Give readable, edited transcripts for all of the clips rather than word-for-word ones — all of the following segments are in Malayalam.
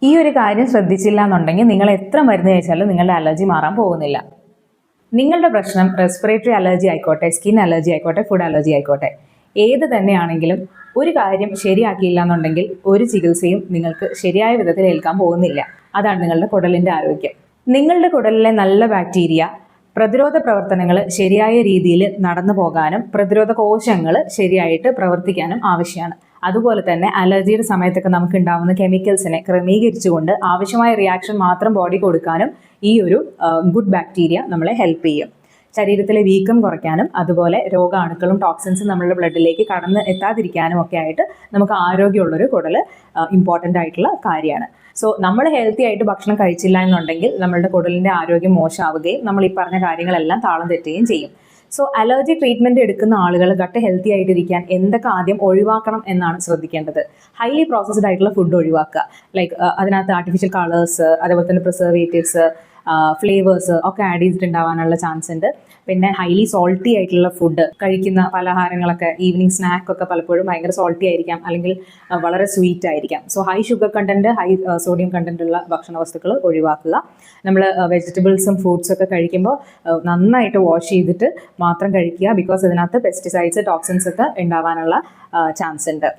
ഈ ഒരു കാര്യം ശ്രദ്ധിച്ചില്ല എന്നുണ്ടെങ്കിൽ നിങ്ങൾ എത്ര മരുന്ന് കഴിച്ചാലും നിങ്ങളുടെ അലർജി മാറാൻ പോകുന്നില്ല. നിങ്ങളുടെ പ്രശ്നം റെസ്പിറേറ്ററി അലർജി ആയിക്കോട്ടെ, സ്കിൻ അലർജി ആയിക്കോട്ടെ, ഫുഡ് അലർജി ആയിക്കോട്ടെ, ഏത് തന്നെയാണെങ്കിലും ഒരു കാര്യം ശരിയാക്കിയില്ല എന്നുണ്ടെങ്കിൽ ഒരു ചികിത്സയും നിങ്ങൾക്ക് ശരിയായ വിധത്തിൽ ഏൽക്കാൻ പോകുന്നില്ല. അതാണ് നിങ്ങളുടെ കുടലിൻ്റെ ആരോഗ്യം. നിങ്ങളുടെ കുടലിലെ നല്ല ബാക്ടീരിയ പ്രതിരോധ പ്രവർത്തനങ്ങൾ ശരിയായ രീതിയിൽ നടന്നു പോകാനും പ്രതിരോധ കോശങ്ങൾ ശരിയായിട്ട് പ്രവർത്തിക്കാനും ആവശ്യമാണ്. അതുപോലെ തന്നെ അലർജിയുടെ സമയത്തൊക്കെ നമുക്ക് ഉണ്ടാകുന്ന കെമിക്കൽസിനെ ക്രമീകരിച്ചുകൊണ്ട് ആവശ്യമായ റിയാക്ഷൻ മാത്രം ബോഡി കൊടുക്കാനും ഈ ഒരു ഗുഡ് ബാക്ടീരിയ നമ്മളെ ഹെൽപ്പ് ചെയ്യും. ശരീരത്തിലെ വീക്കം കുറയ്ക്കാനും അതുപോലെ രോഗാണുക്കളും ടോക്സിൻസും നമ്മളുടെ ബ്ലഡിലേക്ക് കടന്ന് എത്താതിരിക്കാനും ഒക്കെ ആയിട്ട് നമുക്ക് ആരോഗ്യമുള്ളൊരു കുടൽ ഇമ്പോർട്ടൻ്റ് ആയിട്ടുള്ള കാര്യമാണ്. സോ നമ്മൾ ഹെൽത്തി ആയിട്ട് ഭക്ഷണം കഴിച്ചില്ല എന്നുണ്ടെങ്കിൽ നമ്മളുടെ കുടലിൻ്റെ ആരോഗ്യം മോശമാവുകയും നമ്മൾ ഈ പറഞ്ഞ കാര്യങ്ങളെല്ലാം താളം തെറ്റുകയും ചെയ്യും. സോ അലർജി ട്രീറ്റ്മെൻറ്റ് എടുക്കുന്ന ആളുകൾ ഗട്ട് ഹെൽത്തി ആയിട്ടിരിക്കാൻ എന്തൊക്കെ ആദ്യം ഒഴിവാക്കണം എന്നാണ് ശ്രദ്ധിക്കേണ്ടത്. ഹൈലി പ്രോസസ്ഡ് ആയിട്ടുള്ള ഫുഡ് ഒഴിവാക്കുക. ലൈക്ക് അതിനകത്ത് ആർട്ടിഫിഷ്യൽ കളേഴ്സ്, അതേപോലെ തന്നെ പ്രിസർവേറ്റീവ്സ്, ഫ്ലേവേഴ്സ് ഒക്കെ ആഡ് ചെയ്തിട്ടുണ്ടാവാനുള്ള ചാൻസ് ഉണ്ട്. പിന്നെ ഹൈലി സോൾട്ടി ആയിട്ടുള്ള ഫുഡ് കഴിക്കുന്ന പലഹാരങ്ങളൊക്കെ, ഈവനിങ് സ്നാക്കൊക്കെ പലപ്പോഴും ഭയങ്കര സോൾട്ടി ആയിരിക്കാം, അല്ലെങ്കിൽ വളരെ സ്വീറ്റ് ആയിരിക്കാം. So high sugar content, high sodium content ഉള്ള ഭക്ഷണ വസ്തുക്കൾ ഒഴിവാക്കുക. നമ്മൾ വെജിറ്റബിൾസും ഫ്രൂട്ട്സും ഒക്കെ കഴിക്കുമ്പോൾ നന്നായിട്ട് വാഷ് ചെയ്തിട്ട് മാത്രം കഴിക്കുക. ബിക്കോസ് ഇതിനകത്ത് പെസ്റ്റിസൈഡ്സ്, ടോക്സിൻസ് ഒക്കെ ഉണ്ടാവാനുള്ള ചാൻസ് ഉണ്ട്.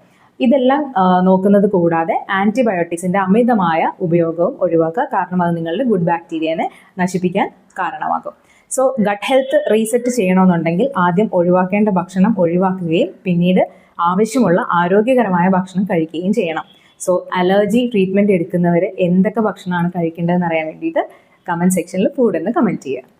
ഇതെല്ലാം നോക്കുന്നത് കൂടാതെ ആൻറ്റിബയോട്ടിക്സിൻ്റെ അമിതമായ ഉപയോഗവും ഒഴിവാക്കുക. കാരണം അത് നിങ്ങളുടെ ഗുഡ് ബാക്ടീരിയനെ നശിപ്പിക്കാൻ കാരണമാകും. സോ ഗട്ട് ഹെൽത്ത് റീസെറ്റ് ചെയ്യണമെന്നുണ്ടെങ്കിൽ ആദ്യം ഒഴിവാക്കേണ്ട ഭക്ഷണം ഒഴിവാക്കുകയും പിന്നീട് ആവശ്യമുള്ള ആരോഗ്യകരമായ ഭക്ഷണം കഴിക്കുകയും ചെയ്യണം. സോ അലർജി ട്രീറ്റ്മെൻറ്റ് എടുക്കുന്നവർ എന്തൊക്കെ ഭക്ഷണമാണ് കഴിക്കേണ്ടതെന്ന് അറിയാൻ വേണ്ടിയിട്ട് കമൻറ്റ് സെക്ഷനിൽ ഫുഡ് എന്ന് കമൻറ്റ് ചെയ്യുക.